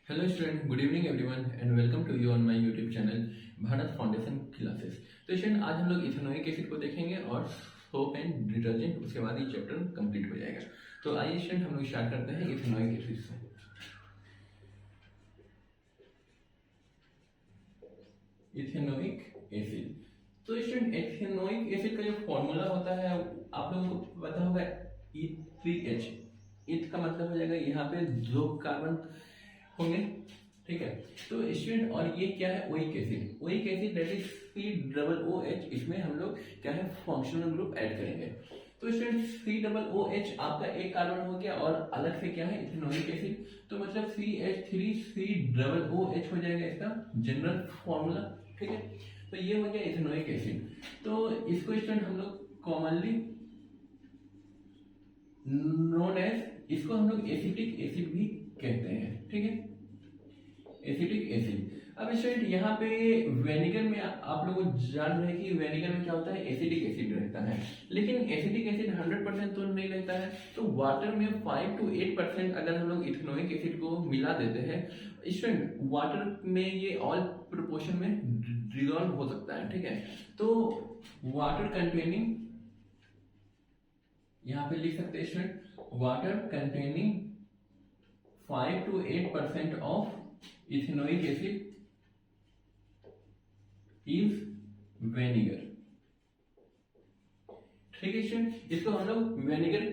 Hello student, good evening everyone and welcome to you on my YouTube channel Bharat foundation classes. तो student, आज हम लोग ethanoic acid को देखेंगे और सोप एंड डिटर्जेंट, उसके बाद ये चैप्टर कंप्लीट हो जाएगा। तो आइए स्टूडेंट, हम लोग स्टार्ट करते हैं इथेनोइक एसिड से। इथेनोइक एसिड, तो स्टूडेंट इथेनोइक एसिड का जो फॉर्मूला होता है आप लोगों को पता होगा, E3H। इथ का मतलब हो जाएगा यहाँ पे दो कार्बन होंगे, ठीक है। तो स्टूडेंट, और ये क्या है? Oic acid. Oic acid that is COOH। इसमें हम लोग क्या है, फंक्शनल ग्रुप ऐड करेंगे। तो स्टूडेंट COOH आपका एक कार्बन हो गया और अलग से क्या है, इथेनोइक एसिड। तो मतलब CH3COOH हो जाएगा इसका जनरल फॉर्मूला, ठीक है। तो ये हो गया इथेनोइक एसिड। तो इसको स्टूडेंट हम लोग कॉमनली नोन एज, इसको हम लोग एसिटिक एसिड भी कहते हैं, ठीक है, एसिटिक एसिड। अब स्टूडेंट यहाँ पे वेनिगर में आप लोग जान रहे हैं कि वेनिगर में क्या होता है, एसिटिक एसिड रहता है। लेकिन एसिटिक एसिड 100% तो नहीं रहता है। तो वाटर में 5 to 8% अगर हम लोग इथेनोइक एसिड को मिला देते हैं स्टूडेंट, वाटर में ये ऑल प्रोपोर्शन में डिसॉल्व हो सकता है, ठीक है। तो वाटर कंटेनिंग, यहाँ पे लिख सकते हैं student, water containing 5 to 8% of ethanoic acid is vinegar, ठीक है स्टूडेंट। इसको हम लोग वेनिगर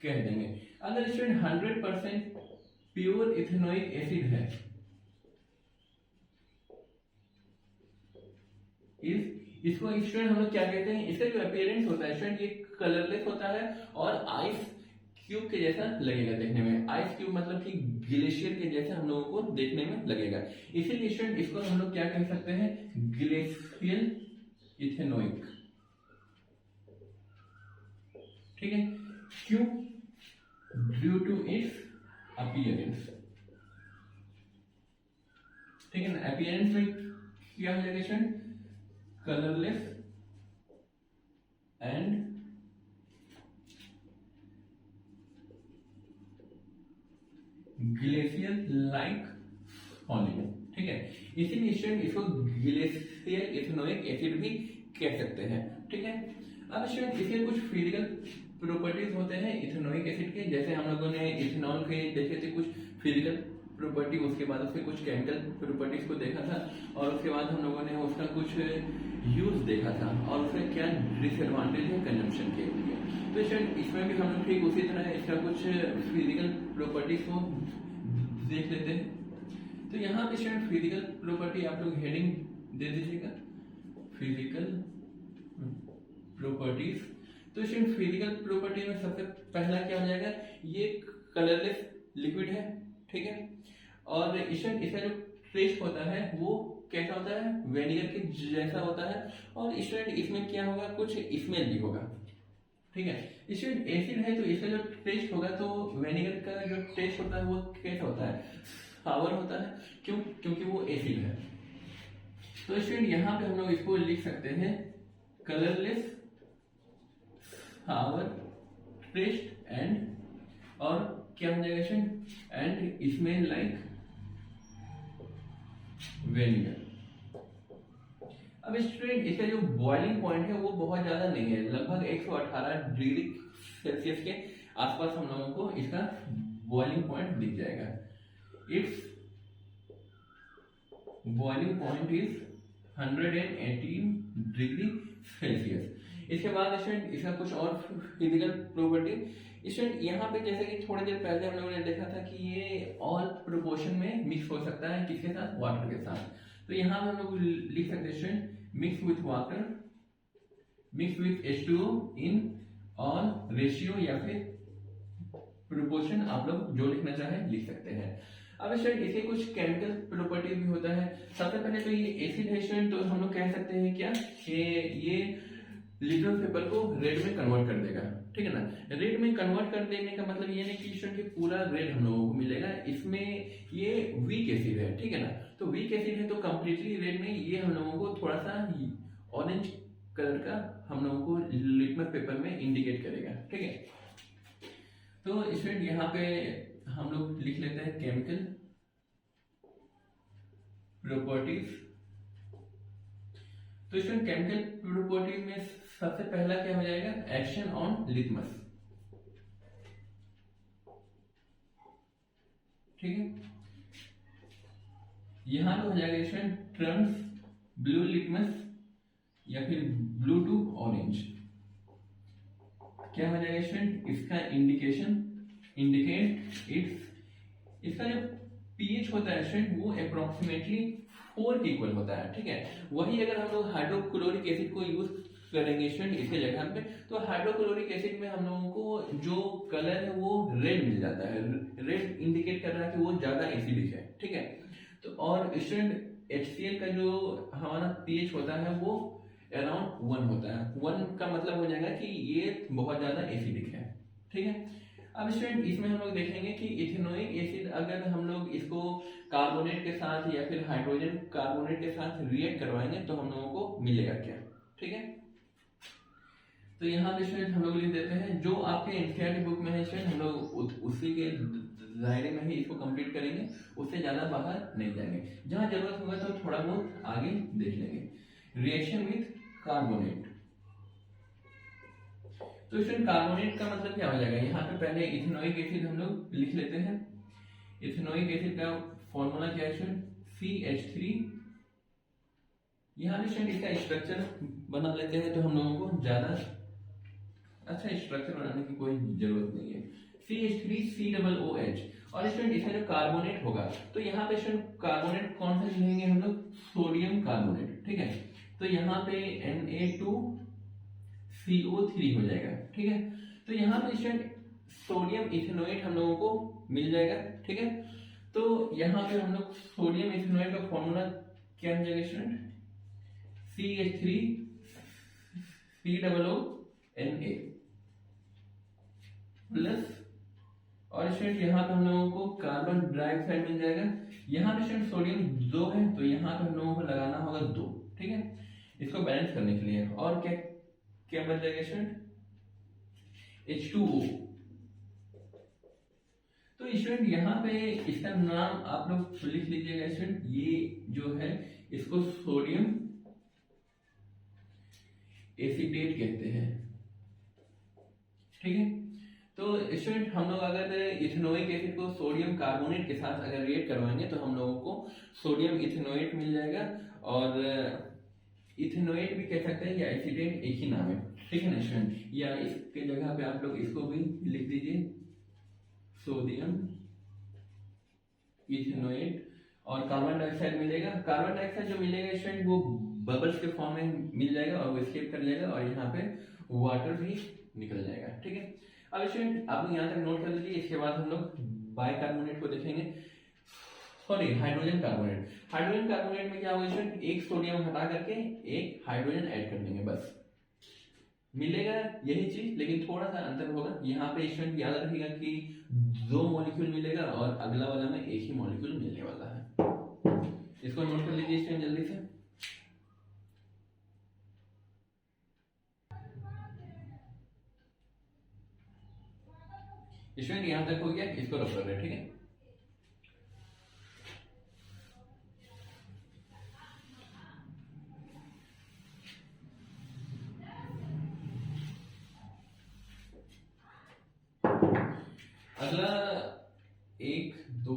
कह देंगे। अगर स्टूडेंट 100% प्योर इथेनोइक एसिड है, इसको स्टूडेंट हम लोग क्या कहते हैं, इसका जो अपीयरेंस होता है स्टूडेंट, ये कलरलेस होता है और आइस क्यूब के जैसा लगेगा देखने में। आइस क्यूब मतलब कि ग्लेशियर के जैसा हम लोगों को देखने में लगेगा। इसीलिए स्टूडेंट इसको हम लोग क्या कह सकते हैं, ग्लेशियल इथेनोइक, ठीक है। क्यों? ड्यू टू इट्स अपीयरेंस, ठीक है ना। अपीयरेंस में क्या हो जाएगा student, colourless and glacier like solid, ठीक है। इसीलिए स्टूडेंट इसको ग्लेशियल इथेनोइक एसिड भी कह सकते हैं, ठीक है। अब स्टूडेंट इसके कुछ फिजिकल प्रॉपर्टीज होते हैं इथेनोइक एसिड के, जैसे हम लोगों ने इथेनॉल के देखे थे कुछ फिजिकल प्रॉपर्टी, उसके बाद उसके कुछ केमिकल प्रॉपर्टीज को देखा था, और उसके बाद हम लोगों ने उसका कुछ यूज देखा था और उसका क्या डिसएडवांटेज है कंजम्पशन के लिए। तो स्टूडेंट इसमें भी हम लोग ठीक उसी तरह इसका कुछ फिजिकल प्रॉपर्टीज को देख लेते हैं। तो यहाँ पे स्टूडेंट फिजिकल प्रॉपर्टी आप लोग हेडिंग दे दीजिएगा, फिजिकल प्रॉपर्टीज। तो स्टूडेंट फिजिकल प्रॉपर्टी में सबसे पहला क्या हो जाएगा, ये कलरलेस लिक्विड है, ठीक है। और स्टूडेंट इसका जो टेस्ट होता है वो कैसा होता है, वेनिगर के जैसा होता है। और स्टूडेंट इसमें क्या होगा, कुछ स्मेल भी होगा, ठीक है। स्टूडेंट एसिड है तो इसका जो टेस्ट होगा, तो वेनिगर का जो टेस्ट होता है वो कैसा होता है, सावर होता है। क्यों? क्योंकि वो एसिड है। तो स्टूडेंट यहाँ पे हम लोग इसको लिख सकते हैं, कलरलेस, सावर टेस्ट एंड, और क्या हो जाएगा student, and smell like vinegar. अब स्टूडेंट इसका जो बॉइलिंग पॉइंट है वो बहुत ज्यादा नहीं है, लगभग 118 डिग्री सेल्सियस के आसपास हम लोगों को इसका बॉइलिंग पॉइंट दिख जाएगा। It's boiling point is 118 degree Celsius. इसके बाद स्टूडेंट इसका कुछ और फिजिकल प्रॉपर्टी स्टूडेंट, यहाँ पे जैसे कि थोड़ी देर पहले हम लोगों ने देखा था कि ये ऑल प्रोपोर्शन में मिक्स हो सकता है, किसके साथ, वाटर के साथ। तो यहाँ पे हम लोग लिख सकते हैं student, mix with water, mix with H2O in all ratio, या फिर प्रोपोर्शन, आप लोग जो लिखना चाहे लिख सकते हैं। अब स्टूडेंट इसके कुछ केमिकल प्रॉपर्टी भी होता है। सबसे पहले तो ये एसिड है स्टूडेंट, तो हम लोग कह सकते हैं क्या कि ये लिटरल पेपर को रेड में कन्वर्ट कर देगा, ठीक है ना। रेड में कन्वर्ट कर देने का मतलब ये नहीं कि स्टूडेंट पूरा रेड हम लोगों को मिलेगा, इसमें ये वीक एसिड है, ठीक है ना। तो वीक एसिड है तो कंप्लीटली रेड नहीं, ये हम लोगों को थोड़ा सा ऑरेंज कलर का हम लोगों को लिटमस पेपर में इंडिकेट करेगा, ठीक है। तो स्टूडेंट यहाँ पे हम लोग लिख लेते हैं केमिकल प्रॉपर्टीज। तो इसमें केमिकल प्रॉपर्टीज में सबसे पहला क्या हो जाएगा, एक्शन ऑन लिटमस। ठीक है, यहां पे हो जाएगा इसमें टर्न्स ब्लू लिटमस या फिर ब्लू टू ऑरेंज। क्या हो जाएगा इसमें, इसका इंडिकेट इसका जो पीएच होता है स्टूडेंट वो अप्रोक्सीमेटली 4 के इक्वल होता है। ठीक है, वही अगर हम लोग हाइड्रोक्लोरिक एसिड को यूज करेंगे स्टूडेंट इसके जगह पे, तो हाइड्रोक्लोरिक एसिड में हम लोगों को जो कलर है वो रेड मिल जाता है। रेड इंडिकेट कर रहा है कि वो ज्यादा एसिडिक है। ठीक है, तो और स्टूडेंट HCl का जो हमारा पीएच होता है वो अराउंड 1 होता है। 1 का मतलब हो जाएगा कि ये बहुत ज्यादा एसिडिक है। ठीक है, अब स्टूडेंट इसमें हम लोग देखेंगे कि इथेनोइक एसिड अगर हम लोग इसको कार्बोनेट के साथ या फिर हाइड्रोजन कार्बोनेट के साथ रिएक्ट करवाएंगे तो हम लोगों को मिलेगा क्या। ठीक है, तो यहाँ पे स्टूडेंट हम लोग लिख देते हैं जो आपके एनसीईआरटी बुक में है स्टूडेंट, हम लोग उसी के दायरे में ही इसको कंप्लीट करेंगे, उससे ज्यादा बाहर नहीं जाएंगे। जहां जरूरत होगा तो थोड़ा बहुत आगे देख लेंगे। रिएक्शन विथ कार्बोनेट, तो स्टूडेंट कार्बोनेट का मतलब क्या हो जाएगा, यहाँ पे पहले इथेनोइक एसिड हम लोग लिख लेते हैं। इथेनोइक एसिड का फॉर्मूला क्या है स्टूडेंट, CH3। यहाँ पे स्टूडेंट इसका स्ट्रक्चर बना लेते हैं तो हम लोगों को ज्यादा अच्छा स्ट्रक्चर बनाने की कोई जरूरत नहीं है। CH3COOH। और स्टूडेंट इसका जो कार्बोनेट होगा तो यहाँ पे स्टूडेंट कार्बोनेट कौन सा लिखेंगे हम लोग, सोडियम कार्बोनेट। ठीक है, तो यहाँ पे Na2CO3 हो जाएगा। ठीक है, तो यहाँ पे स्टूडेंट सोडियम इथेनोएट हम लोगों को मिल जाएगा। ठीक है, तो यहाँ पे हम लोग सोडियम इथेनोएट का फॉर्मूला क्या हो जाएगा स्टूडेंट, CH3COONA प्लस, और स्टूडेंट यहाँ पे हम लोगों को कार्बन डाइऑक्साइड मिल जाएगा। यहाँ पे स्टूडेंट सोडियम 2 है तो यहाँ पे हम लोगों को लगाना होगा 2। ठीक है, इसको बैलेंस करने के लिए। और क्या क्या बच जाएगा स्टूडेंट, H2O। तो स्टूडेंट यहाँ पे इसका नाम आप लोग लिख लीजिएगा स्टूडेंट, ये जो है इसको सोडियम एसिटेट कहते हैं। ठीक है, तो स्टूडेंट हम लोग अगर इथेनोइक एसिड को सोडियम कार्बोनेट के साथ अगर रिएक्ट करवाएंगे तो हम लोगों को सोडियम इथेनोएट मिल जाएगा। और इथेनोएट भी कह सकते हैं या एसिटेट एक ही नाम है। ठीक है ना स्टूडेंट, या इसके जगह पे आप लोग इसको भी लिख दीजिए सोडियम इथेनोएट। और कार्बन डाइऑक्साइड मिलेगा, कार्बन डाइऑक्साइड जो मिलेगा स्टूडेंट वो बबल्स के फॉर्म में मिल जाएगा और वो एस्केप कर जाएगा और यहाँ पे वाटर भी निकल जाएगा। ठीक है, अब स्टूडेंट आप लोग यहाँ तक नोट कर लीजिए। इसके बाद हम लोग बाइकार्बोनेट को देखेंगे, sorry hydrogen carbonate. Hydrogen carbonate में क्या होगा स्टूडेंट, एक सोडियम हटा करके एक हाइड्रोजन ऐड कर देंगे, बस मिलेगा यही चीज, लेकिन थोड़ा सा अंतर होगा। यहाँ पे स्टूडेंट याद रखिएगा कि 2 मॉलिक्यूल मिलेगा और अगला वाला में एक ही मॉलिक्यूल मिलने वाला है। इसको नोट कर लीजिए स्टूडेंट जल्दी से। स्टूडेंट यहां तक हो गया, इसको रख कर रहे। ठीक है, अगला 1 2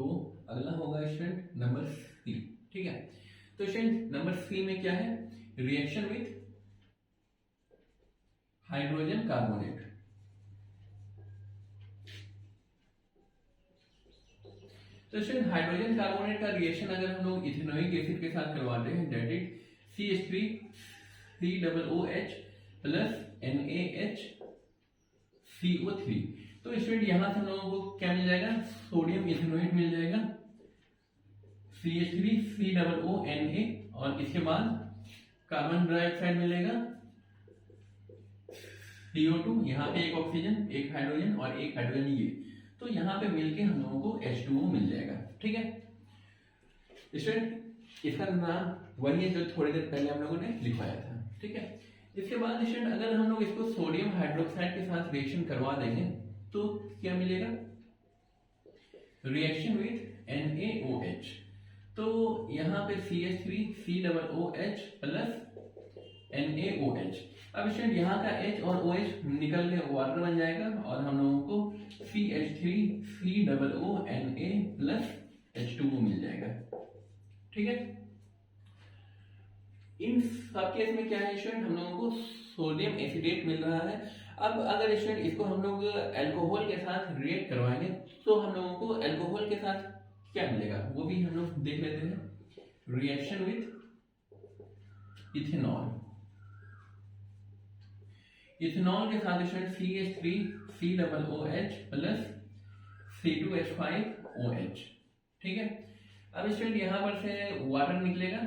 अगला होगा स्टूडेंट नंबर C। ठीक है, तो स्टूडेंट नंबर C में क्या है, रिएक्शन विथ हाइड्रोजन कार्बोनेट। तो स्टूडेंट हाइड्रोजन कार्बोनेट का रिएक्शन अगर हम लोग इथेनोइक एसिड के साथ करवाते हैं, that is CH3COOH plus NaHCO3। तो स्टूडेंट यहां से हम लोगों को क्या मिल जाएगा, सोडियम इथेनोएट मिल जाएगा CH3COONA, और इसके बाद कार्बन डाइऑक्साइड मिलेगा CO2, यहाँ पे एक ऑक्सीजन एक हाइड्रोजन और एक हाइड्रोजन ये, तो यहाँ पे मिलके हम लोगों को H2O मिल जाएगा। ठीक है स्टूडेंट, इसका नाम वही है जो थोड़ी देर पहले हम लोगों ने लिखवाया था। ठीक है, इसके बाद स्टूडेंट अगर हम लोग इसको सोडियम हाइड्रोक्साइड के साथ रिएक्शन करवा देंगे तो क्या मिलेगा, रिएक्शन विथ NaOH। तो यहाँ पे CH3COOH प्लस NaOH। अब स्टूडेंट यहाँ का H और OH निकल के वाटर बन जाएगा और हम लोगों को CH3COONA प्लस H2O मिल जाएगा। ठीक है, इन सब केस में क्या है स्टूडेंट, हम लोगों को सोडियम एसिडेट मिल रहा है। अब अगर स्टूडेंट इसको हम लोग अल्कोहल के साथ रिएक्ट करवाएंगे तो हम लोगों को अल्कोहल के साथ क्या मिलेगा वो भी हम लोग देख लेते हैं। रिएक्शन विथ इथेनॉल, इथेनॉल के साथ स्टूडेंट CH3COOH प्लस C2H5OH। ठीक है, अब स्टूडेंट यहां पर से वाटर निकलेगा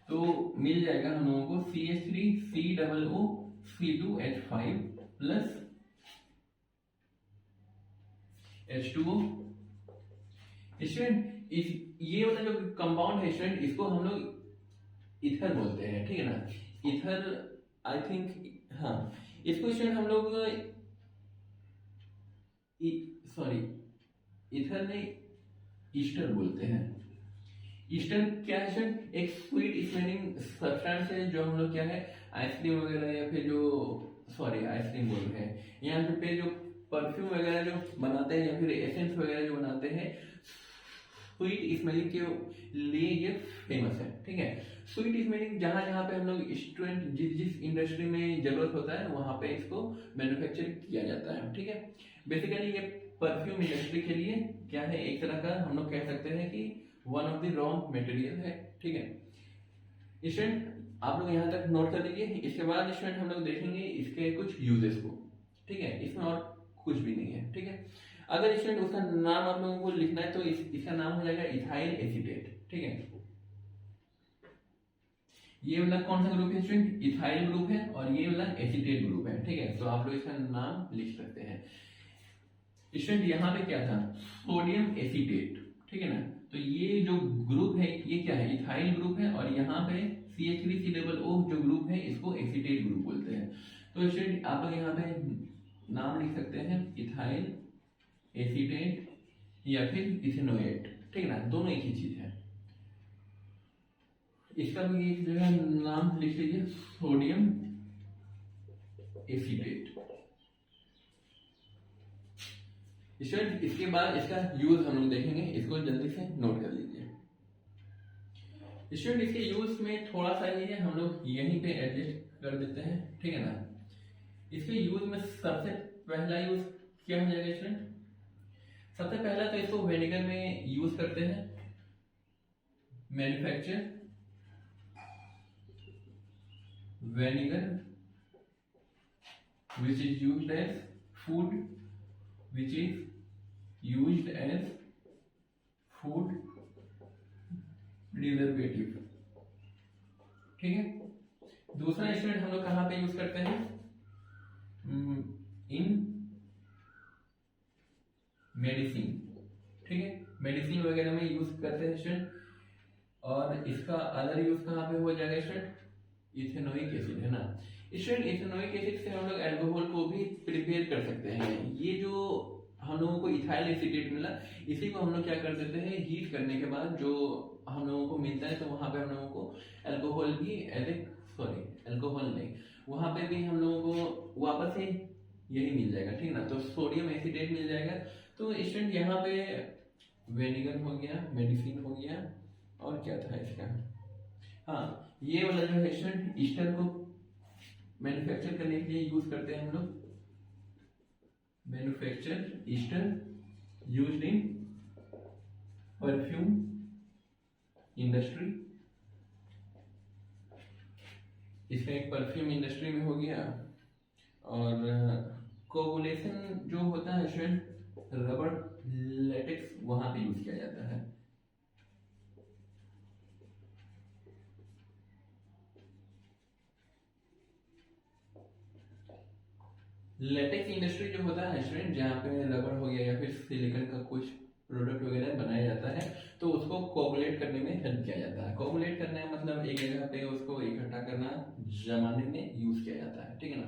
तो मिल जाएगा हम लोगों को CH3COO C2H5 plus H2O। Student ये वाला जो कंपाउंड है स्टूडेंट इसको हम लोग इथर बोलते हैं। ठीक है ना, इथर आई थिंक, हाँ इसको स्टूडेंट हम लोग सॉरी इथर नहीं ईस्टर बोलते हैं। ईस्टर क्या है स्टूडेंट, एक स्वीट स्मेलिंग सब्सटेंस है जो हम लोग क्या है आइसक्रीम वगैरह या फिर जो सॉरी आइसक्रीम बोल रहे हैं, यहाँ पे जो परफ्यूम वगैरह जो बनाते हैं या फिर एसेंस वगैरह जो बनाते हैं स्वीट स्मेलिंग के लिए ये फेमस है। ठीक है, स्वीट स्मेलिंग जहां जहां पे हम लोग स्टूडेंट जिस जिस इंडस्ट्री में जरूरत होता है वहां पे इसको मैन्युफैक्चर किया जाता है। ठीक है, बेसिकली ये परफ्यूम इंडस्ट्री के लिए क्या है, एक तरह का हम लोग कह सकते हैं कि one of the raw material है। ठीक है स्टूडेंट, आप लोग यहाँ तक नोट कर लीजिए। इसके बाद स्टूडेंट हम लोग देखेंगे इसके कुछ यूजेस को। ठीक है, इसमें और कुछ भी नहीं है। ठीक है, अगर स्टूडेंट उसका नाम आप लोगों को लिखना है तो इसका नाम हो जाएगा इथाइल एसीटेट। ठीक है, ये वाला कौन सा ग्रुप है स्टूडेंट, इथाइल ग्रुप है और ये वाला एसीटेट ग्रुप है। ठीक है, तो आप लोग इसका नाम लिख सकते हैं। स्टूडेंट यहाँ पे क्या था, सोडियम एसीटेट। ठीक है ना, तो ये जो ग्रुप है ये क्या है, इथाइल ग्रुप है और यहाँ पे CH3COO जो ग्रुप है इसको एसीटेट ग्रुप बोलते हैं। तो स्टूडेंट आप लोग यहाँ पे नाम लिख सकते हैं इथाइल एसीटेट या फिर इथेनोएट। ठीक है ना, दोनों एक ही चीज है। इसका भी एक जगह नाम लिख लीजिए सोडियम एसीटेट। इसके बाद इसका यूज हम लोग देखेंगे, इसको जल्दी से नोट कर लीजिए। स्टूडेंट इसके यूज में थोड़ा सा ही है, हम लोग यहीं पे एडजस्ट कर देते हैं। ठीक है ना, इसके यूज में सबसे पहला यूज क्या हो जाएगा स्टूडेंट, सबसे पहला तो इसको विनेगर में यूज करते हैं, manufacture vinegar which is used as food, which is used as food preservative। ठीक है, दूसरा स्टूडेंट हम लोग कहां पे यूज करते हैं, इन मेडिसिन। ठीक है, मेडिसिन वगैरह में यूज करते हैं स्टूडेंट। और इसका अदर यूज कहां पे हो जाएगा स्टूडेंट, इथेनोइक एसिड है ना स्टूडेंट। इथेनोइक एसिड से हम लोग अल्कोहल को भी प्रिपेयर कर सकते हैं। ये जो हम लोगों को इथाइल एसीटेट मिला इसी को हम लोग क्या कर देते हैं, हीट करने के बाद जो हम लोगों को मिलता है तो वहां पे हम लोगों को अल्कोहल भी अल्कोहल नहीं, वहां पे भी हम लोगों को वापस से यही मिल जाएगा। ठीक है ना, तो सोडियम एसीटेट मिल जाएगा। तो स्टूडेंट यहाँ पे विनेगर हो गया, मेडिसिन हो गया और क्या था इसका, हाँ ये वाला जो है स्टूडेंट ईस्टर को मैन्युफैक्चर करने के लिए यूज करते हैं हम लोग, manufacture Easter used in perfume industry. इसका एक परफ्यूम इंडस्ट्री में हो गया। और कोगुलेशन जो होता है स्टूडेंट, रबर लेटेक्स वहां पे यूज किया जाता है। लेटेक्स इंडस्ट्री जो होता है स्टूडेंट, जहाँ पे रबर हो गया या फिर सिलिकॉन का कुछ प्रोडक्ट वगैरह बनाया जाता है तो उसको कोगुलेट करने में हेल्प किया जाता है। कोगुलेट करना मतलब एक जगह पे उसको इकट्ठा करना, जमाने में यूज किया जाता है। ठीक है ना,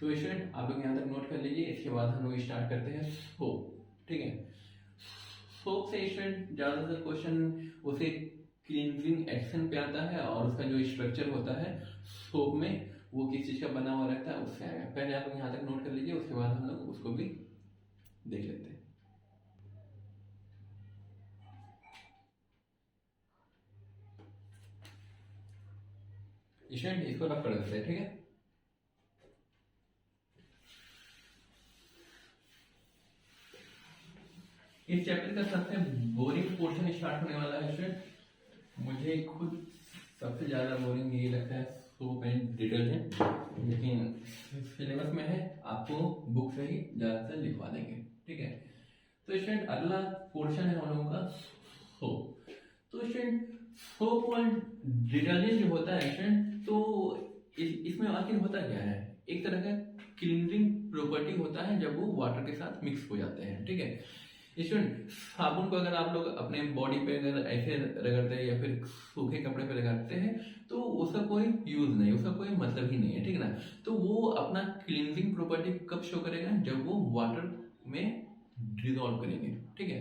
तो स्टूडेंट आप लोग यहाँ तक नोट कर लीजिए। इसके बाद हम लोग स्टार्ट करते हैं सोप। ठीक है। सोप से स्टूडेंट ज्यादातर क्वेश्चन उसे क्लींजिंग एक्शन पे आता है और उसका जो स्ट्रक्चर होता है सोप में वो किस चीज का बना हुआ रहता है उससे आएगा। पहले आप लोग यहाँ तक नोट कर लीजिए, उसके बाद हम लोग उसको भी देख लेते हैं। स्टूडेंट इसको रख कर देते हैं, ठीक है। इस चैप्टर का सबसे बोरिंग पोर्शन स्टार्ट होने वाला है स्टूडेंट। मुझे खुद सबसे ज्यादा बोरिंग यही लगता है सोप एंड डिटर्जेंट, लेकिन सिलेबस में है, आपको बुक से ही ज्यादातर लिखवा देंगे, ठीक है। तो स्टूडेंट अगला पोर्शन है हम लोगों का सोप। तो स्टूडेंट सोप और डिटर्जेंट जो होता है स्टूडेंट, तो इसमें आखिर होता क्या है, एक तरह का क्लीनिंग प्रॉपर्टी होता है जब वो वाटर के साथ मिक्स हो जाते हैं, ठीक है। स्टूडेंट साबुन को अगर आप लोग अपने बॉडी पे अगर ऐसे रगड़ते हैं या फिर सूखे कपड़े पे लगाते हैं तो उसका कोई यूज नहीं, उसका कोई मतलब ही नहीं है, ठीक है ना। तो वो अपना क्लींजिंग प्रॉपर्टी कब शो करेगा, जब वो वाटर में डिजोल्व करेंगे, ठीक है।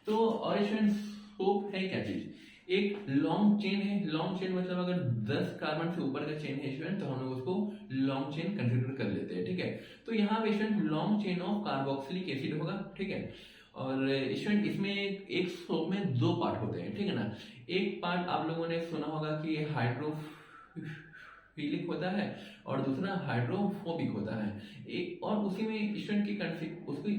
तो और स्टूडेंट सोप है क्या चीज, एक लॉन्ग चेन है। लॉन्ग चेन मतलब अगर 10 कार्बन से ऊपर का चेन है स्टूडेंट तो हम लोग उसको लॉन्ग चेन कंसिडर कर लेते हैं, ठीक है। तो यहाँ पे student long chain of carboxylic acid होगा, ठीक है। और स्टूडेंट इसमें एक सोप में 2 पार्ट होते हैं, ठीक है ना। एक पार्ट आप लोगों ने सुना होगा कि हाइड्रोफिलिक होता है और दूसरा हाइड्रोफोबिक होता है। एक और उसी में स्टूडेंट की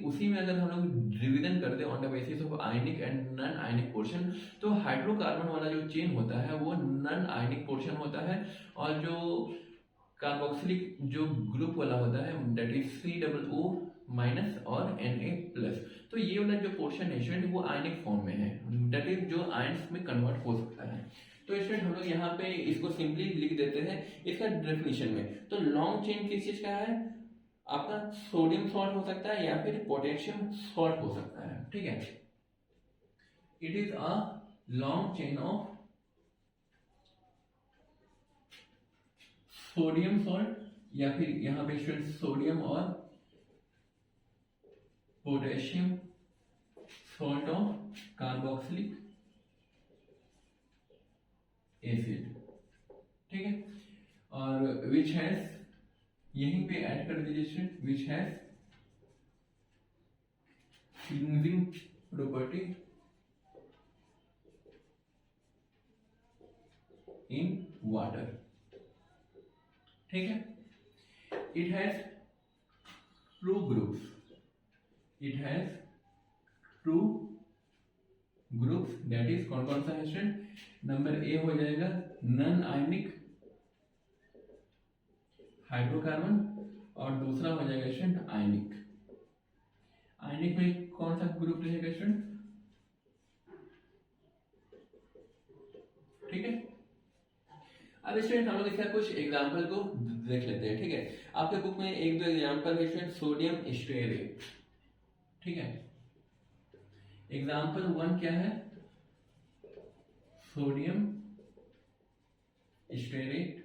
उसी में अगर हम लोग रिवीजन करते हैं on the basis of ionic and non ionic portion, तो हाइड्रोकार्बन वाला जो चेन होता है वो नॉन आयनिक पोर्शन होता है और जो कार्बोक्सिलिक जो ग्रुप वाला होता है दैट इज COO माइनस और Na प्लस। तो ये वाला जो पोर्शन है स्टूडेंट वो आयनिक फॉर्म में है, दैट इज जो आयंस में कन्वर्ट हो सकता है। तो स्टूडेंट हम लोग यहाँ पे इसको सिंपली लिख देते हैं इसका डेफिनेशन में। तो लॉन्ग चेन किस चीज का है, आपका सोडियम सॉल्ट हो सकता है या फिर पोटेशियम सॉल्ट हो सकता है, ठीक है। It is a long chain of sodium salt या फिर यहाँ पे स्टूडेंट सोडियम और potassium salt of carboxylic acid, ठीक है। और विच हैज, यहीं पे ऐड कर दीजिए student, which has cleansing property in water, ठीक है। It has two groups, it has two groups, that is कौन कौन सा है स्टूडेंट, नंबर ए हो जाएगा नॉन आयनिक हाइड्रोकार्बन और दूसरा हो जाएगा स्टूडेंट आयनिक। आयनिक में कौन सा ग्रुप रहेगा स्टूडेंट, ठीक है। अब स्टूडेंट हम लोग इसका कुछ एग्जांपल को देख लेते हैं, ठीक है। आपके बुक में 1-2 एग्जांपल है स्टूडेंट सोडियम स्टेरेट, ठीक है। एग्जांपल 1 क्या है, सोडियम स्टेरेट,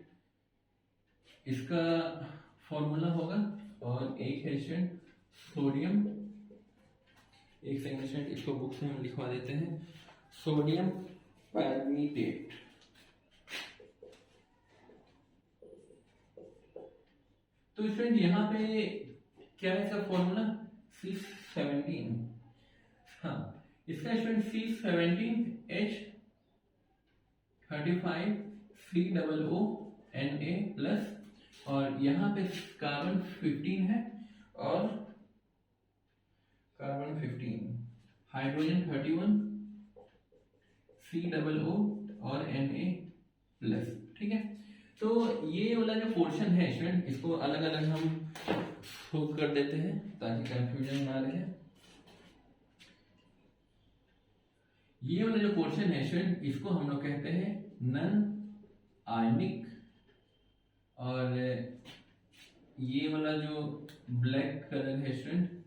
इसका फॉर्मूला होगा। और एक है स्टूडेंट सोडियम, एक सेकंड स्टूडेंट इसको बुक से हम लिखवा देते हैं, सोडियम परमीटेट। तो स्टूडेंट यहाँ पे क्या है इसका फॉर्मूला, C17। हाँ, इसका स्टूडेंट C17H35COO Na प्लस और यहाँ पे कार्बन 15 है और कार्बन 15, हाइड्रोजन 31, COO और Na प्लस, ठीक है। तो ये वाला जो पोर्शन है स्टूडेंट इसको अलग अलग हम सोल्व कर देते हैं ताकि कंफ्यूजन ना रहे। ये वाला जो पोर्शन है स्टूडेंट इसको हम लोग कहते हैं नॉन आयनिक और ये वाला जो ब्लैक कलर है स्टूडेंट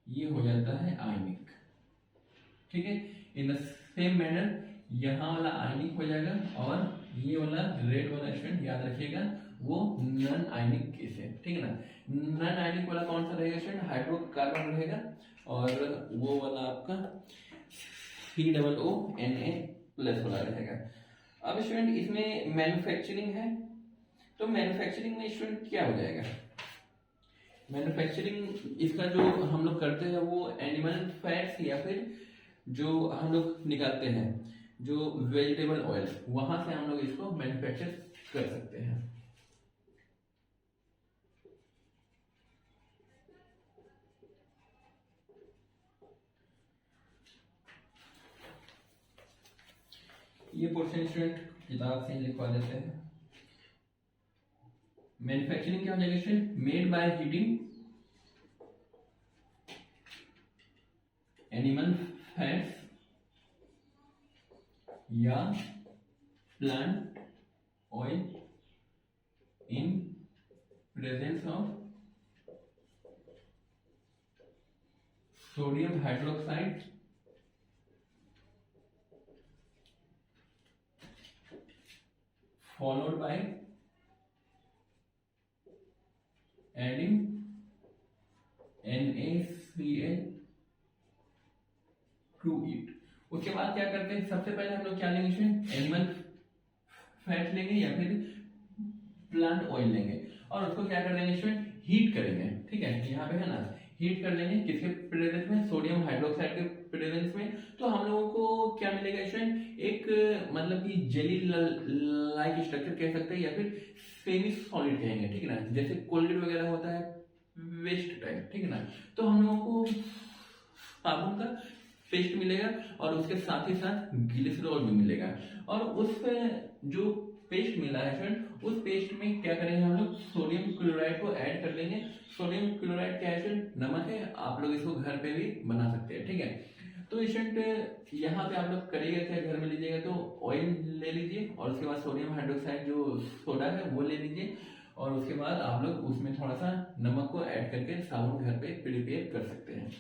ये हो जाता है आयनिक, ठीक है। इन द सेम मैनर यहाँ वाला आयनिक हो जाएगा और ये वाला रेड वाला स्टूडेंट याद रखिएगा वो नॉन आयनिक केस है, ठीक है ना। नॉन आयनिक वाला कौन सा रहेगा स्टूडेंट, हाइड्रोकार्बन रहेगा, और वो वाला आपका COO Na+ वाला रहेगा। अब स्टूडेंट इसमें मैन्युफैक्चरिंग है, तो मैन्युफैक्चरिंग में स्टूडेंट क्या हो जाएगा, मैन्युफैक्चरिंग इसका जो हम लोग करते हैं वो एनिमल फैट्स या फिर जो हम लोग निकालते हैं जो वेजिटेबल ऑयल, वहां से हम लोग इसको मैन्युफैक्चर कर सकते हैं। ये पोर्शन स्टूडेंट किताब से लिखवा देते हैं। मैन्युफैक्चरिंग क्या हो जाएगा student, made by heating animal fats या plant oil in presence of sodium hydroxide followed by adding NaCl to it। उसके बाद क्या करते हैं, सबसे पहले हम लोग क्या लेंगे स्टूडेंट, एनिमल फैट लेंगे या फिर प्लांट ऑयल लेंगे, और उसको क्या कर देंगे स्टूडेंट, हीट करेंगे, ठीक है, यहाँ पे है ना, हीट कर लेंगे, किसके प्रेजेंस में, सोडियम हाइड्रोक्साइड के प्रेजेंस में। तो हम लोगों को क्या मिलेगा स्टूडेंट, एक मतलब कि जेली लाइक स्ट्रक्चर कह सकते हैं या फिर सेमी सॉलिड कहेंगे, ठीक है ना, जैसे कोलगेट वगैरह होता है वेस्ट टाइप, ठीक है ना। तो हम लोगों को साबुन का पेस्ट मिलेगा और उसके साथ ही साथ ग्लिसरॉल भी मिलेगा, और उस जो पेस्ट मिला है फ्रेंड, उस पेस्ट में क्या करेंगे हम लोग, सोडियम क्लोराइड को ऐड कर लेंगे। सोडियम क्लोराइड क्या है, नमक है, आप लोग इसको घर पे भी बना सकते हैं, ठीक है। तो स्टूडेंट यहाँ पे आप लोग करिएगा क्या, घर में लीजिएगा तो ऑयल ले लीजिए, और उसके बाद सोडियम हाइड्रोक्साइड जो सोडा है वो ले लीजिए, और उसके बाद आप लोग उसमें थोड़ा सा नमक को ऐड करके साबुन घर पे प्रिपेयर कर सकते हैं।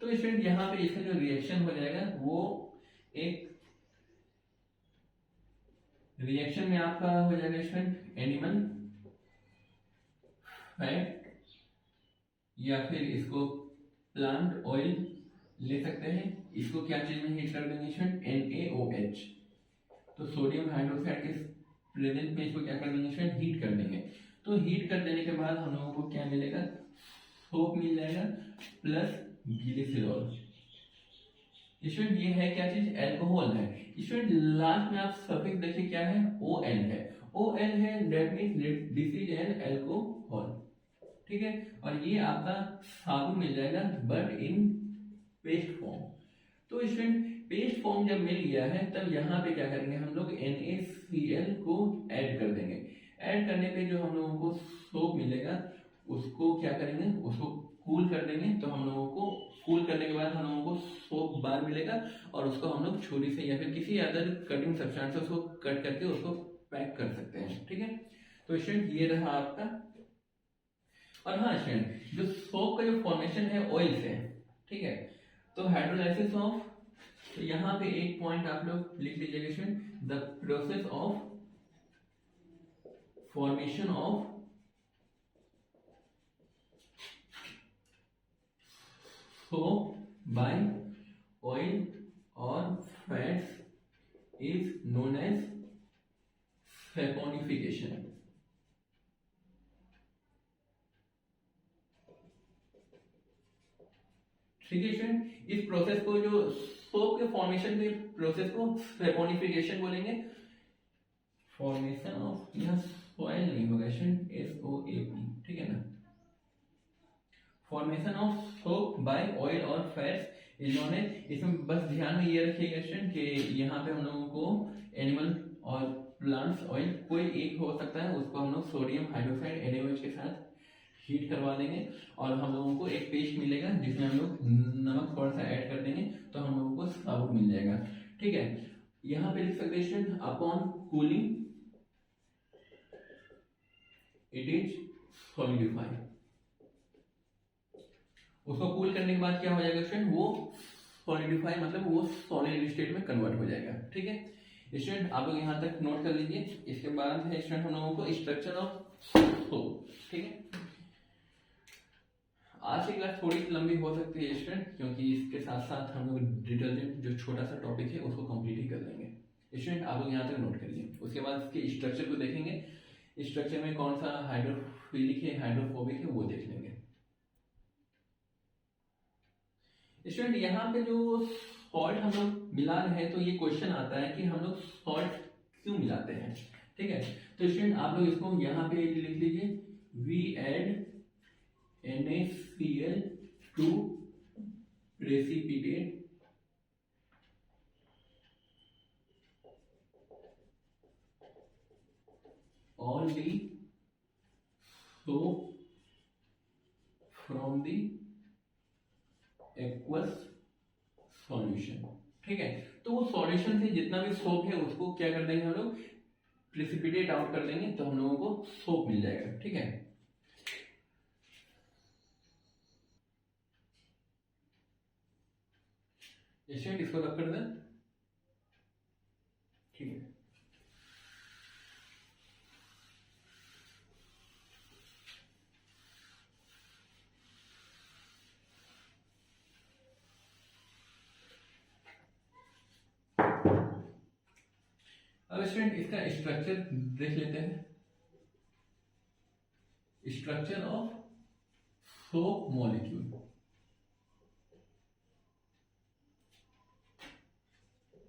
तो स्टूडेंट यहाँ पे इसका जो रिएक्शन हो जाएगा वो एक रिएक्शन में आपका हो जाएगा स्टूडेंट एनिमल फैट या फिर इसको प्लांट ऑयल ले सकते हैं, इसको क्या चीज में हीट कर देंगे स्टूडेंट, NaOH। तो सोडियम हाइड्रोक्साइड के प्रेजेंट में इसको क्या कर देंगे स्टूडेंट, हीट कर देंगे। तो हीट कर देने के बाद हम लोगों को क्या मिलेगा, सोप मिल जाएगा प्लस ग्लिसरॉल। स्टूडेंट ये है क्या चीज, एल्कोहल है। स्टूडेंट लास्ट में आप सफिक्स देखिए क्या है, OL है, OL है, that means this is an alcohol, ठीक है। और ये आपका साबुन मिल जाएगा बट इन पेस्ट फॉर्म। तो स्टूडेंट पेस्ट फॉर्म जब मिल गया है तब यहाँ पे क्या करेंगे हम लोग, NaCl को ऐड कर देंगे। ऐड करने पे जो हम लोगों को सोप मिलेगा उसको क्या करेंगे, उसको कूल कर देंगे। तो हम लोगों को कूल करने के बाद हम लोगों को सोप बार मिलेगा, और उसको हम लोग छुरी से या फिर किसी अदर कटिंग सब्सटेंस से उसको कट करके उसको पैक कर सकते हैं, ठीक है। तो स्टूडेंट ये रहा आपका। और हाँ स्टूडेंट, जो सोप का जो फॉर्मेशन है ऑयल से, ठीक है, तो हाइड्रोलाइसिस ऑफ, तो यहाँ पे एक पॉइंट आप लोग लिख लीजिएगा student, the process of formation of soap by oil और fats is known as saponification. ठीक है स्टूडेंट, इस प्रोसेस को, जो सोप के फॉर्मेशन के प्रोसेस को सैपोनिफिकेशन बोलेंगे। फॉर्मेशन ऑफ, यह सॉइल नहीं होगा स्टूडेंट, SOAP, ठीक है ना। Formation of soap by oil और फैट्स इज नोन एज, इसमें बस ध्यान में ये रखिएगा स्टूडेंट कि यहाँ पे हम लोगों को एनिमल और प्लांट्स ऑयल कोई एक हो सकता है, उसको हम लोग सोडियम हाइड्रोक्साइड NaOH के साथ हीट करवा देंगे, और हम लोगों को एक पेस्ट मिलेगा जिसमें हम लोग नमक थोड़ा सा ऐड कर देंगे, तो हम लोगों को साबुन मिल जाएगा, ठीक है। यहाँ पे लिख सकते हैं student, upon cooling it is solidified. उसको कूल करने के बाद क्या हो जाएगा स्टूडेंट, वो सॉलिडिफाई मतलब वो सॉलिड स्टेट में कन्वर्ट हो जाएगा, ठीक है। स्टूडेंट आप लोग यहाँ तक नोट कर लीजिए। इसके बाद है स्टूडेंट हम लोगों को स्ट्रक्चर ऑफ सोप। ठीक है, आज की क्लास थोड़ी लंबी हो सकती है स्टूडेंट, क्योंकि इसके साथ साथ हम लोग डिटर्जेंट जो छोटा सा टॉपिक है उसको कंप्लीट ही कर लेंगे। स्टूडेंट आप लोग यहाँ तक नोट करिए, उसके बाद इसके स्ट्रक्चर को देखेंगे, स्ट्रक्चर में कौन सा हाइड्रोफिलिक है हाइड्रोफोबिक है वो देख लेंगे। स्टूडेंट यहाँ पे जो सॉल्ट हम लोग मिला रहे हैं, तो ये क्वेश्चन आता है कि हम लोग सॉल्ट क्यों मिलाते हैं। ठीक है, तो स्टूडेंट आप लोग इसको यहाँ पे लिख लीजिए, we add NaCl to precipitate all the soap from the aqueous solution। ठीक है, तो वो सॉल्यूशन से जितना भी सोप है उसको क्या कर देंगे हम लोग, प्रेसिपिटेट आउट कर देंगे, तो हम लोगों को सोप मिल जाएगा। ठीक है, इसको रख कर दें। ठीक है, अब स्टूडेंट इसका स्ट्रक्चर देख लेते हैं। Structure of soap molecule,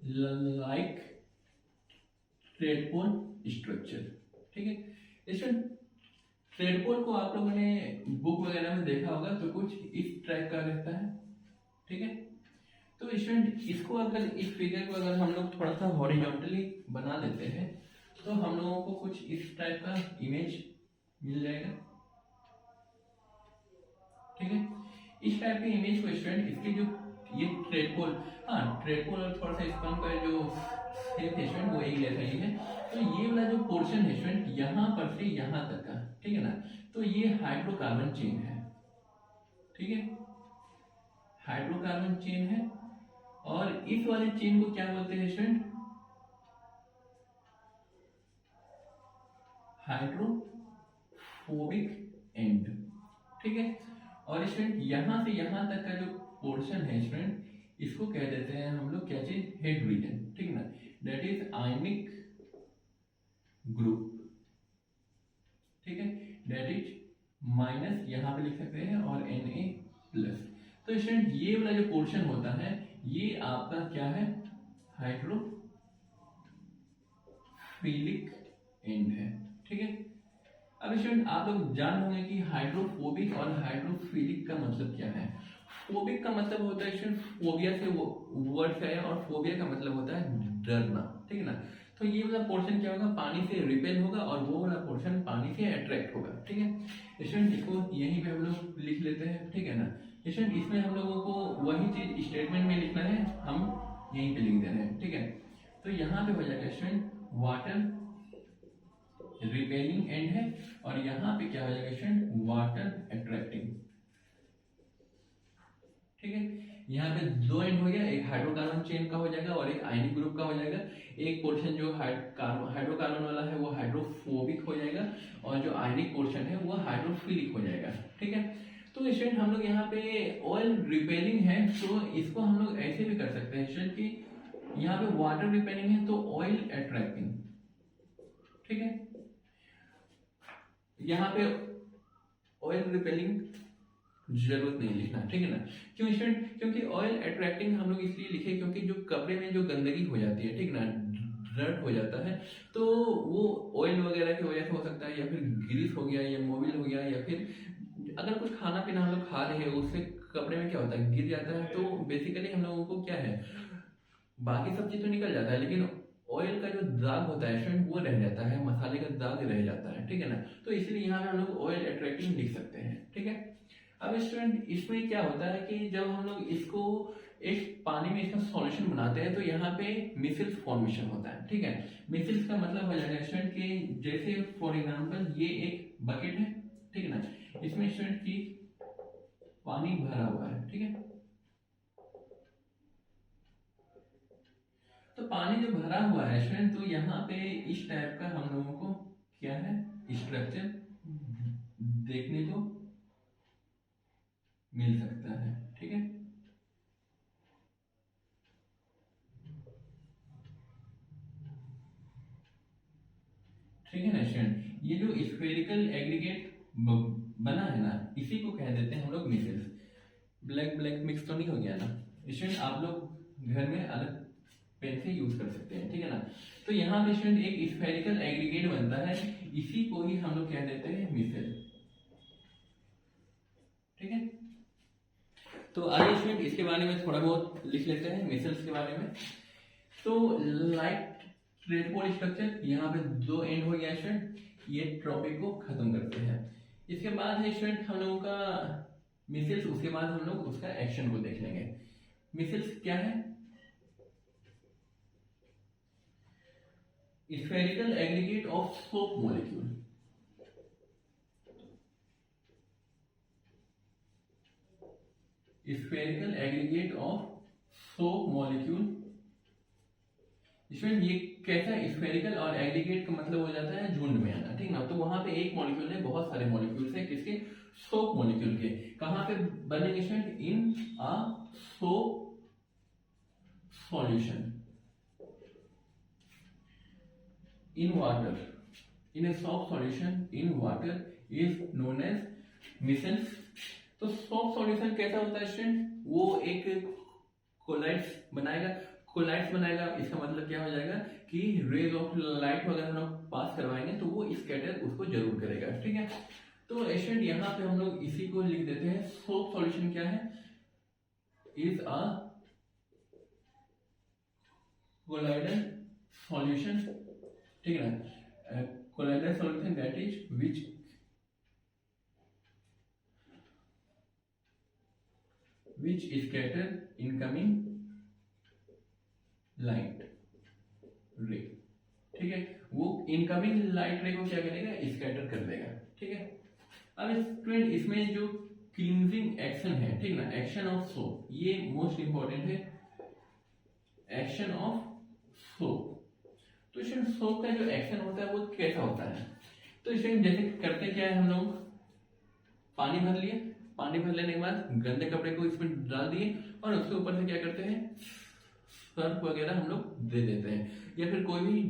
like tadpole structure. ठीक है स्टूडेंट, ट्रेडपोल को आप लोगों ने बुक वगैरह में देखा होगा, तो कुछ इस टाइप का रहता है। ठीक है, तो स्टूडेंट इसको अगर इस फिगर को अगर हम लोग थोड़ा सा हॉरिजॉन्टली बना देते हैं, तो हम लोगों को कुछ इस टाइप का इमेज मिल जाएगा। ठीक है, इस टाइप के इमेज को स्टूडेंट इसके जो ये ट्रेडपोल, हाँ ट्रेडपोल और थोड़ा सा स्पन का जो शेप है स्टूडेंट वो एक जैसा ही है। तो ये वाला जो पोर्शन है स्टूडेंट यहाँ पर से यहाँ तक का, ठीक है ना, तो ये हाइड्रोकार्बन चेन है। ठीक है, हाइड्रोकार्बन चेन है, और इस वाले चेन को क्या बोलते हैं स्टूडेंट, हाइड्रोफोबिक एंड। ठीक है, और स्टूडेंट यहां से यहां तक का जो पोर्शन है स्टूडेंट, इसको कह देते हैं हम लोग क्या चीज, हेड रीजन। ठीक है ना, दैट इज आयनिक ग्रुप। ठीक है, दैट इज माइनस यहां पे लिख सकते हैं और Na+। तो स्टूडेंट ये वाला जो पोर्शन होता है ये आपका क्या है, हाइड्रोफिलिक एंड है। ठीक है, अब स्टूडेंट आप लोग जान होंगे कि हाइड्रोफोबिक और हाइड्रोफिलिक का मतलब क्या है। फोबिक का मतलब होता है स्टूडेंट, फोबिया से वो वर्ड है, और फोबिया का मतलब होता है डरना। ठीक है ना, तो ये वाला पोर्शन क्या होगा, पानी से रिपेल होगा, और वो वाला पोर्शन पानी से अट्रैक्ट होगा। ठीक है स्टूडेंट, इसको यहीं पे हम लोग लिख लेते हैं। ठीक है ना स्टूडेंट, इसमें हम लोगों को वही चीज स्टेटमेंट में लिखना है, हम यहीं पे लिख दे रहे हैं। ठीक है, तो यहाँ पे हो जाएगा स्टूडेंट वाटर रिपेलिंग एंड है, और यहाँ पे क्या हो जाएगा स्टूडेंट, वाटर अट्रैक्टिंग। ठीक है, यहाँ पे दो एंड हो गया, एक हाइड्रोकार्बन चेन का हो जाएगा और एक आयनिक ग्रुप का हो जाएगा। एक पोर्शन जो हाइड्रोकार्बन वाला है वो हाइड्रोफोबिक हो जाएगा, और जो आयनिक पोर्शन है वो हाइड्रोफिलिक हो जाएगा। ठीक है, तो स्टूडेंट हम लोग यहाँ पे ऑयल रिपेलिंग है, तो इसको हम लोग ऐसे भी कर सकते हैं स्टूडेंट कि यहाँ पे वाटर रिपेलिंग है तो ऑयल अट्रैक्टिंग। ठीक है, यहाँ पे ऑयल रिपेलिंग जरूरत नहीं लिखना। ठीक है ना, क्यों स्टूडेंट, क्योंकि ऑयल अट्रैक्टिंग हम लोग इसलिए लिखे क्योंकि जो कपड़े में जो गंदगी हो जाती है, ठीक ना, डर्ट हो जाता है, तो वो ऑयल वगैरह की वजह से हो सकता है, या फिर ग्रीस हो गया, या मोबिल हो गया, या फिर अगर कुछ खाना पीना हम लोग खा रहे हैं उससे कपड़े में क्या होता है, गिर जाता है, तो बेसिकली हम लोगों को क्या है, बाकी सब चीज तो निकल जाता है, लेकिन ऑयल का जो दाग होता है स्टूडेंट वो रह जाता है, मसाले का दाग रह जाता है। ठीक है ना, तो इसलिए यहाँ पे हम लोग ऑयल अट्रैक्टिंग लिख सकते हैं। ठीक है, अब स्टूडेंट इसमें क्या होता है कि जब हम लोग इसको एक पानी में इसका सॉल्यूशन बनाते हैं, तो यहाँ पे मिसिल्स फॉर्मेशन होता है। ठीक है, मिसिल्स का मतलब हो जाएगा स्टूडेंट कि जैसे फॉर एग्जांपल ये एक बकेट है, ठीक है ना, इसमें स्टूडेंट की पानी भरा हुआ है। ठीक है, तो पानी जो भरा हुआ है स्टूडेंट, तो यहाँ पे इस टाइप का हम लोगों को क्या है, स्ट्रक्चर देखने को मिल सकता है। ठीक है, ठीक है ना स्टूडेंट। ये जो स्फेरिकल एग्रीगेट बना है ना, इसी को कह देते हैं हम लोग मिसेल्स। ब्लैक ब्लैक मिक्स तो नहीं हो गया ना स्टूडेंट? आप लोग घर में अलग पेन से यूज कर सकते हैं, ठीक है ना। तो यहाँ पे स्टूडेंट एक स्फेरिकल एग्रीगेट बनता है, इसी को ही हम लोग कह देते हैं मिसेल। ठीक है, तो आइए स्टूडेंट इसके बारे में थोड़ा बहुत लिख लेते हैं मिसेल्स के बारे में। तो लाइक ट्रेडपोल स्ट्रक्चर, यहाँ पे दो एंड हो गया स्टूडेंट, ये ट्रॉपिक को खत्म करते हैं। इसके बाद है स्टूडेंट हम लोगों का मिसेल्स, उसके बाद हम लोग उसका एक्शन को देख लेंगे। मिसेल्स क्या है? Spherical aggregate of soap molecule. Spherical aggregate of soap molecule. इसमें ये कैसा स्फेरिकल और एग्रीगेट का मतलब हो जाता है झुंड में आना, ठीक ना। तो वहां पे एक मॉलिक्यूल है, बहुत सारे मॉलिक्यूल्स हैं, किसके? सोप मॉलिक्यूल के। कहां पे बनेंगे student? In a soap solution in water, in a soft solution in water is known as micelles. तो सॉफ्ट सॉल्यूशन कैसा होता है स्टूडेंट? वो एक कोलाइड्स बनाएगा। कोलाइड्स बनाएगा, इसका मतलब क्या हो जाएगा कि रेज ऑफ लाइट अगर हम लोग पास करवाएंगे तो वो स्कैटर उसको जरूर करेगा, ठीक है। तो स्टूडेंट यहाँ पे हम लोग इसी को लिख देते हैं। सॉफ्ट सॉल्यूशन क्या है? इज अ कोलाइडल सॉल्यूशन, ठीक है ना। Colloidal solution that is which scatter incoming light ray, ठीक है। वो इनकमिंग लाइट रे को क्या करेगा? स्कैटर कर देगा, ठीक है। अब स्टूडेंट इसमें जो क्लींजिंग एक्शन है, ठीक ना, एक्शन ऑफ सोप, ये मोस्ट इंपॉर्टेंट है। एक्शन ऑफ सोप, तो स्टूडेंट सोप का जो एक्शन होता है वो कैसा होता है? तो स्टूडेंट जैसे करते क्या है, हम लोग पानी भर लिए, पानी भर लेने के बाद गंदे कपड़े को इसमें डाल दिए और उसके ऊपर से क्या करते हैं? सर्फ वगैरह हम लोग दे देते हैं, या फिर कोई भी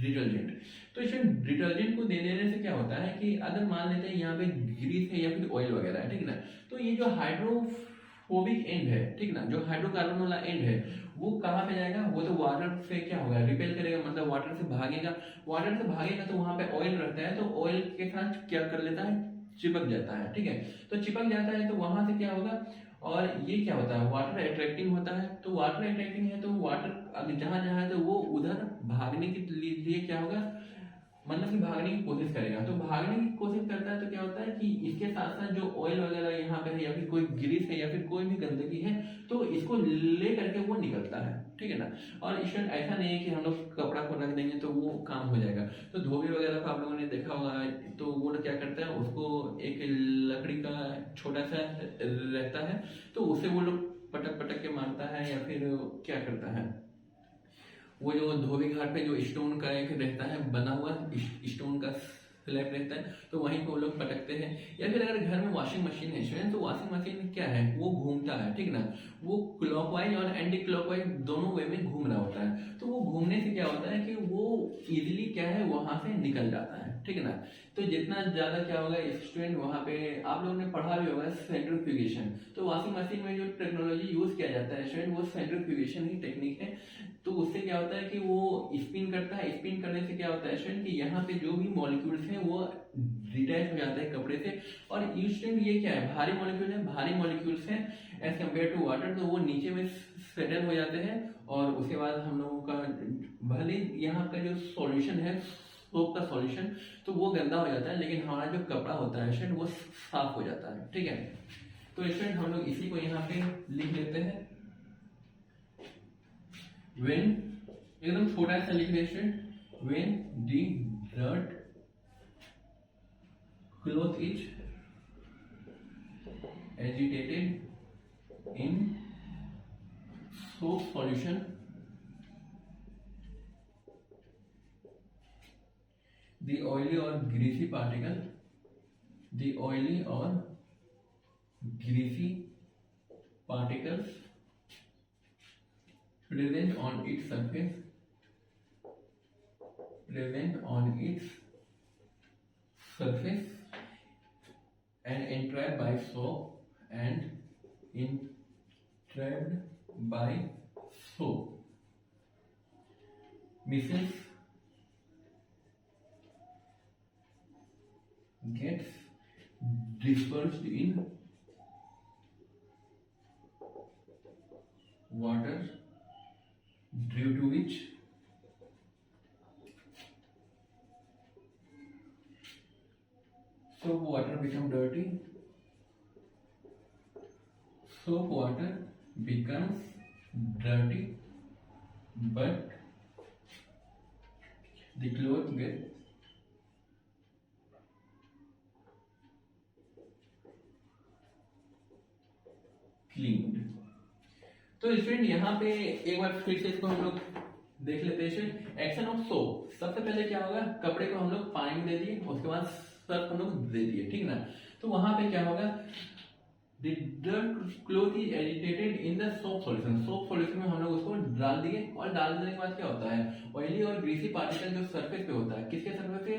डिटर्जेंट। तो इसमें डिटर्जेंट को दे देने से क्या होता है कि अगर मान लेते हैं यहाँ पे ग्रीस है या फिर ऑयल वगैरह है, ठीक ना, तो ये जो हाइड्रोफोबिक एंड है, ठीक ना, जो हाइड्रोकार्बन वाला एंड है, वो कहाँ पे जाएगा? वो तो वाटर से क्या होगा? रिपेल करेगा, मतलब वाटर से भागेगा। वाटर से भागेगा तो वहां पे ऑयल रहता है, तो ऑयल के साथ क्या कर लेता है? चिपक जाता है, ठीक है। तो चिपक जाता है तो वहां से क्या होगा? और ये क्या होता है? वाटर अट्रैक्टिंग होता है। तो वाटर अट्रैक्टिंग है तो वाटर जहां जहां है तो वो उधर भागने के लिए क्या होगा? मतलब कि भागने की कोशिश करेगा। तो भागने की कोशिश करता है तो क्या होता है कि इसके साथ साथ जो ऑयल वगैरह यहाँ पे है या फिर कोई ग्रीस है या फिर कोई भी गंदगी है, तो इसको ले करके वो निकलता है, ठीक है ना। और इसमें ऐसा नहीं है कि हम लोग कपड़ा को रख देंगे तो वो काम हो जाएगा। तो धोबी वगैरह को आप लोगों ने देखा होगा, तो वो लोग क्या करता है, उसको एक लकड़ी का छोटा सा रहता है, तो उसे वो लोग पटक पटक के मारता है, या फिर क्या करता है, वो जो धोबी घाट पे जो स्टोन का एक रहता है बना हुआ, स्टोन का स्लैब रहता है, तो वहीं को लोग पटकते हैं। या फिर अगर घर में वॉशिंग मशीन है तो वॉशिंग मशीन क्या है? वो घूमता है, ठीक ना, वो क्लॉकवाइज और एंटी क्लॉकवाइज दोनों वे में घूम रहा होता है। तो वो घूमने से क्या होता है कि वो इजिली क्या है, वहां से निकल जाता है, ठीक है ना। तो जितना ज्यादा क्या होगा स्टूडेंट, वहां पे आप लोगों ने पढ़ा भी होगा सेंट्रीफ्यूगेशन। तो वॉशिंग मशीन में जो टेक्नोलॉजी यूज किया जाता है स्टूडेंट, वो सेंट्रीफ्यूगेशन ही टेक्निक है। तो उससे क्या होता है कि वो स्पिन करता है, स्पिन करने से क्या होता है स्टूडेंट कि यहाँ पे जो भी मॉलिक्यूल्स हैं वो डिटैच हो जाते हैं कपड़े से। और स्टूडेंट ये क्या है? भारी मॉलिक्यूल है, भारी मॉलिक्यूल्स हैं एज कम्पेयर टू वाटर, तो वो नीचे में सेटल हो जाते हैं। और उसके बाद हम लोगों का भले यहाँ का जो सॉल्यूशन है, सोप का सॉल्यूशन, तो वो गंदा हो जाता है, लेकिन हमारा जो कपड़ा होता है स्टूडेंट वो साफ हो जाता है, ठीक है। तो स्टूडेंट हम लोग इसी को यहाँ पे लिख लेते हैं। when, एकदम छोटा सा लिख रहे student, when the dirt cloth is agitated in soap solution, the oily or greasy particle the oily or greasy particles present on its surface and entrapped by soap misses gets dispersed in water, due to which soap water becomes dirty. Soap water becomes dirty, but the cloth gets cleaned. तो student यहाँ पे एक बार फिर से इसको हम लोग देख लेते हैं। एक्शन ऑफ सोप, सबसे पहले क्या होगा, कपड़े को हम लोग पानी में दे दिए, उसके बाद सर्फ हम लोग दे दिए, ठीक ना। तो वहां पे क्या होगा, The dirt cloth is agitated in the soap solution. Soap solution में हम लोग उसको डाल दिए, और डाल देने के बाद क्या होता है, ऑयली और ग्रीसी पार्टिकल जो सरफेस पे होता है, किसके सरफेस पे,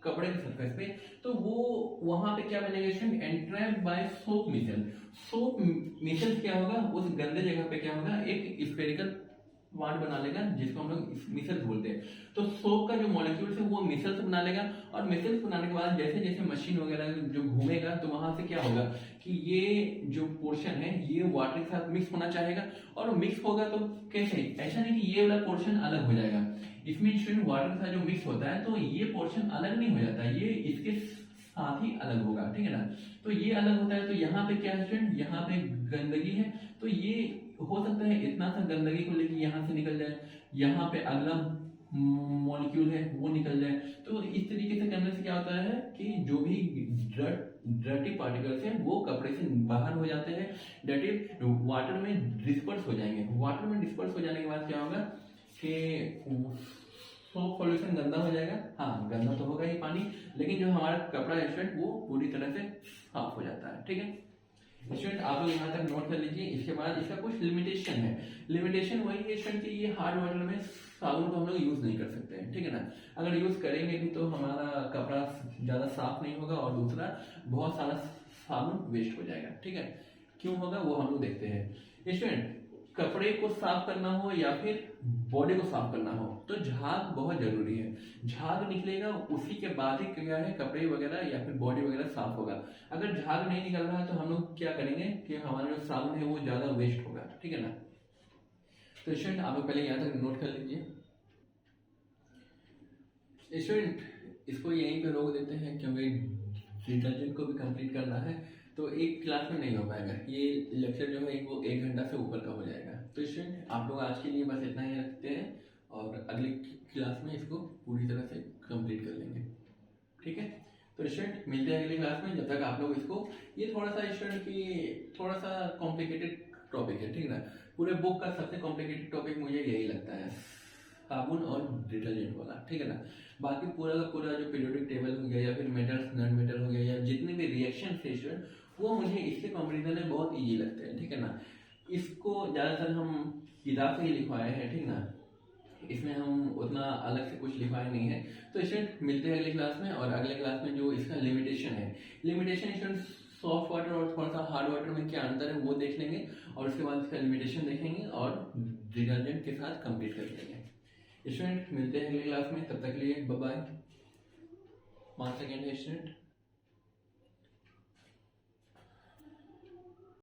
कपड़े के सरफेस पे, तो वो वहां पे क्या बनेगा स्टूडेंट, एंट्रैप्ड बाय सोप मिसल। सोप मिसल क्या होगा, उस गंदे जगह पे क्या होगा, एक स्फेरिकल वार्ड बना लेगा, जिसको हम लोग मिसल्स बोलते हैं। तो सोप का जो मॉलिक्यूल्स है वो मिसल्स बना लेगा, और मिसल्स बनाने के बाद जैसे जैसे मशीन वगैरह जो घूमेगा, तो वहां से क्या होगा कि ये जो पोर्शन है ये वाटर के साथ मिक्स होना चाहेगा, और मिक्स होगा तो कैसे, ऐसा नहीं कि ये वाला पोर्शन अलग हो जाएगा, इसमें स्टूडेंट वाटर के साथ जो मिक्स होता है तो ये पोर्शन अलग नहीं हो जाता, ये इसके साथ ही अलग होगा, ठीक है ना। तो ये अलग होता है, तो यहाँ पे क्या है स्टूडेंट, यहाँ पे गंदगी है, तो ये हो सकता है इतना सा गंदगी को लेके यहाँ से निकल जाए, यहाँ पे अगला मॉलिक्यूल है वो निकल जाए। तो इस तरीके से करने से क्या होता है कि जो भी डर्टी पार्टिकल्स हैं वो कपड़े से बाहर हो जाते हैं, डेट इज वाटर में डिस्पर्स हो जाएंगे। वाटर में डिस्पर्स हो जाने के बाद क्या होगा कि सोप सॉल्यूशन गंदा हो जाएगा, हाँ गंदा तो होगा ही पानी, लेकिन जो हमारा कपड़ा है स्टूडेंट वो पूरी तरह से साफ हो जाता है, ठीक है स्टूडेंट। आप लोग यहाँ तक नोट कर लीजिए। इसके बाद इसका कुछ लिमिटेशन है। लिमिटेशन वही है स्टूडेंट कि ये हार्ड वाटर में साबुन को हम लोग यूज नहीं कर सकते हैं, ठीक है ना। अगर यूज करेंगे भी तो हमारा कपड़ा ज्यादा साफ नहीं होगा, और दूसरा बहुत सारा साबुन वेस्ट हो जाएगा, ठीक है। क्यों होगा वो हम लोग देखते हैं स्टूडेंट। कपड़े को साफ करना हो या फिर बॉडी को साफ करना हो तो झाग बहुत जरूरी है। झाग निकलेगा उसी के बाद ही क्या है, कपड़े वगैरह या फिर बॉडी वगैरह साफ होगा। अगर झाग नहीं निकल रहा है तो हम लोग क्या करेंगे कि हमारा जो साबुन है वो ज्यादा वेस्ट होगा, ठीक है ना। तो स्टूडेंट आप लोग पहले यहाँ तक नोट कर लीजिए। स्टूडेंट इसको यहीं पे रोक देते हैं क्योंकि डिटर्जेंट को भी कंप्लीट करना है, तो एक क्लास में नहीं हो पाएगा, ये लेक्चर जो है वो 1 घंटा से ऊपर का हो जाएगा। तो स्टूडेंट आप लोग आज के लिए बस इतना ही रखते हैं, और अगली क्लास में इसको पूरी तरह से कंप्लीट कर लेंगे, ठीक है। तो स्टूडेंट मिलते हैं अगली क्लास में। जब तक आप लोग इसको, ये थोड़ा सा स्टूडेंट की थोड़ा सा कॉम्प्लिकेटेड टॉपिक है, ठीक है ना। पूरे बुक का सबसे कॉम्प्लिकेटेड टॉपिक मुझे यही लगता है, साबुन और डिटर्जेंट वाला, ठीक है ना। बाकी पूरा का पूरा जो पीरियोडिक टेबल हो गया या फिर मेटल्स नॉन मेटल हो गया या जितने भी रिएक्शन फेशन वो मुझे इसके कंपेरिजन में बहुत इजी लगते हैं, ठीक है ना। इसको ज़्यादातर हम किताब से ही लिखवाए हैं, ठीक ना, इसमें हम उतना अलग से कुछ लिखवाए नहीं है। तो स्टूडेंट मिलते हैं अगली क्लास में, और अगले क्लास में जो इसका लिमिटेशन है, लिमिटेशन स्टूडेंट सॉफ्ट वाटर और थोड़ा सा हार्ड वाटर में क्या अंतर है वो देख लेंगे, और उसके बाद इसका लिमिटेशन देखेंगे और डिटर्जेंट के साथ कंप्लीट कर लेंगे। स्टूडेंट मिलते हैं अगली क्लास में, तब तक के लिए बाय बाय। 5 सेकेंड है स्टूडेंट।